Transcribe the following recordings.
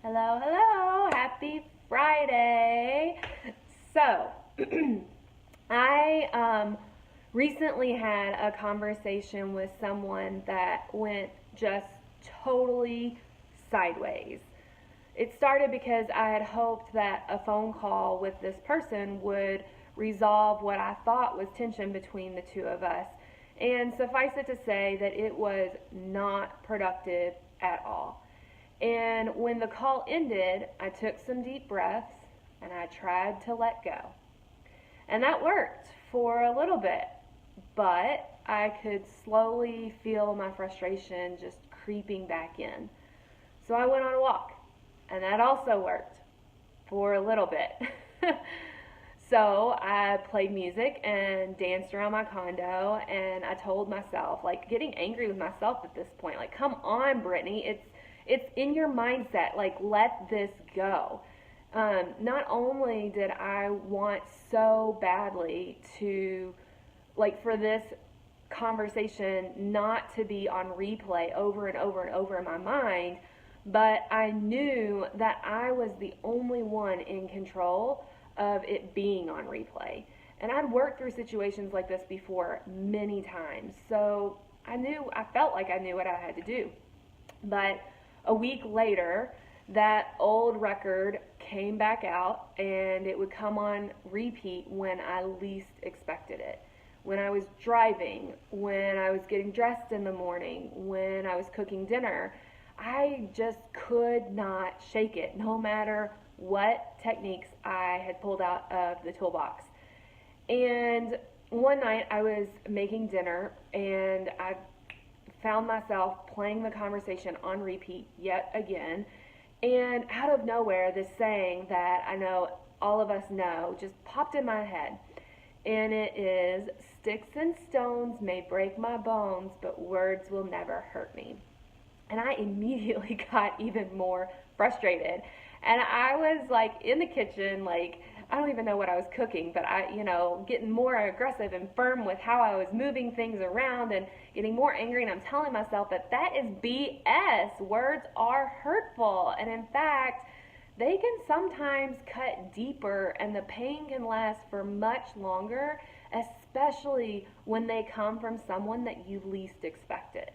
Hello, hello. Happy Friday. So, I recently had a conversation with someone that went just totally sideways. It started because I had hoped that a phone call with this person would resolve what I thought was tension between the two of us. And suffice it to say that it was not productive at all. And when the call ended, I took some deep breaths and I tried to let go. And that worked for a little bit, but I could slowly feel my frustration just creeping back in. So I went on a walk, and that also worked for a little bit. So I played music and danced around my condo, and I told myself, like, getting angry with myself at this point, like, come on, Brittany, it's in your mindset, like, let this go. Not only did I want so badly to, like, for this conversation not to be on replay over and over and over in my mind, but I knew that I was the only one in control of it being on replay. And I'd worked through situations like this before many times. So I felt like I knew what I had to do. But a week later, that old record came back out and it would come on repeat when I least expected it. When I was driving, when I was getting dressed in the morning, when I was cooking dinner, I just could not shake it, no matter what techniques I had pulled out of the toolbox. And one night I was making dinner and I found myself playing the conversation on repeat yet again. And out of nowhere, this saying that I know all of us know just popped in my head. And it is, sticks and stones may break my bones, but words will never hurt me. And I immediately got even more frustrated. And I was like in the kitchen, like, I don't even know what I was cooking, but getting more aggressive and firm with how I was moving things around and getting more angry. And I'm telling myself that is BS. Words are hurtful. And in fact, they can sometimes cut deeper and the pain can last for much longer, especially when they come from someone that you least expected.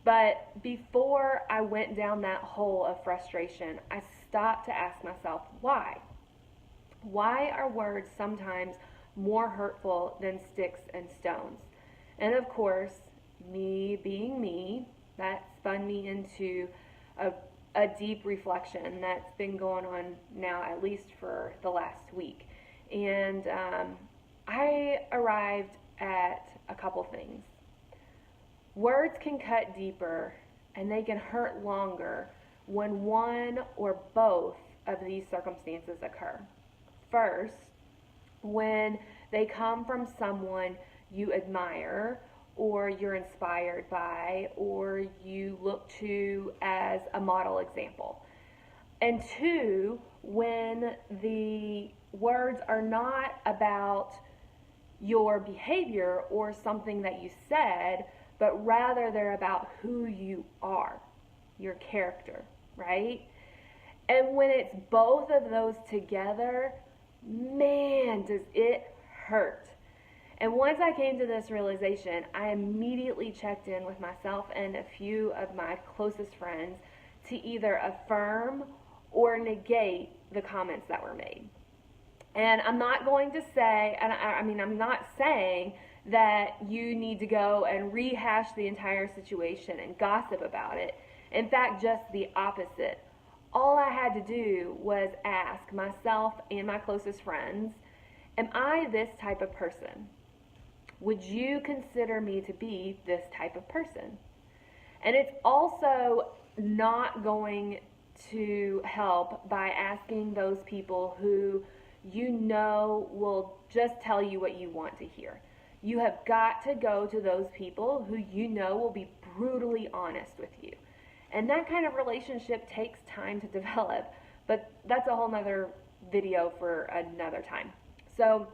But before I went down that hole of frustration, I stopped to ask myself, why? Why are words sometimes more hurtful than sticks and stones? And of course, me being me, that spun me into a deep reflection that's been going on now at least for the last week. And I arrived at a couple things. Words can cut deeper and they can hurt longer when one or both of these circumstances occur. First, when they come from someone you admire or you're inspired by or you look to as a model example. And two, when the words are not about your behavior or something that you said, but rather they're about who you are, your character, right? And when it's both of those together, man, does it hurt. And once I came to this realization, I immediately checked in with myself and a few of my closest friends to either affirm or negate the comments that were made. And I'm not going to say, I'm not saying that you need to go and rehash the entire situation and gossip about it. In fact, just the opposite. All I had to do was ask myself and my closest friends, am I this type of person? Would you consider me to be this type of person? And it's also not going to help by asking those people who you know will just tell you what you want to hear. You have got to go to those people who you know will be brutally honest with you. And that kind of relationship takes time to develop, but that's a whole nother video for another time. So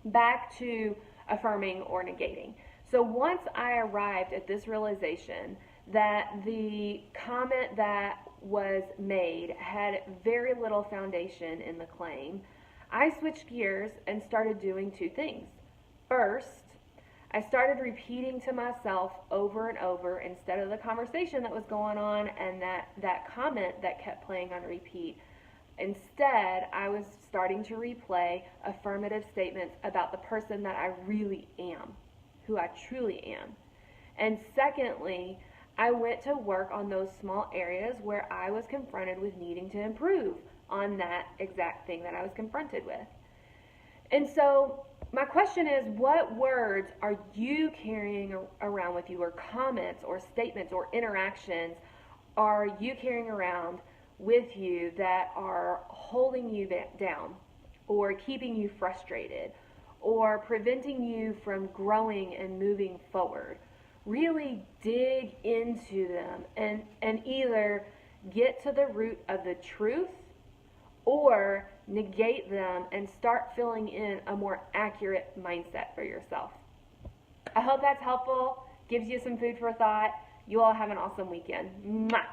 back to affirming or negating. So once I arrived at this realization that the comment that was made had very little foundation in the claim, I switched gears and started doing two things. First, I started repeating to myself over and over, instead of the conversation that was going on and that comment that kept playing on repeat. Instead, I was starting to replay affirmative statements about the person that I really am, who I truly am. And secondly, I went to work on those small areas where I was confronted with needing to improve on that exact thing that I was confronted with. And so my question is, what words are you carrying around with you, or comments or statements or interactions are you carrying around with you that are holding you down, or keeping you frustrated, or preventing you from growing and moving forward? Really dig into them and either get to the root of the truth or negate them and start filling in a more accurate mindset for yourself. I hope that's helpful, gives you some food for thought. You all have an awesome weekend. Mwah!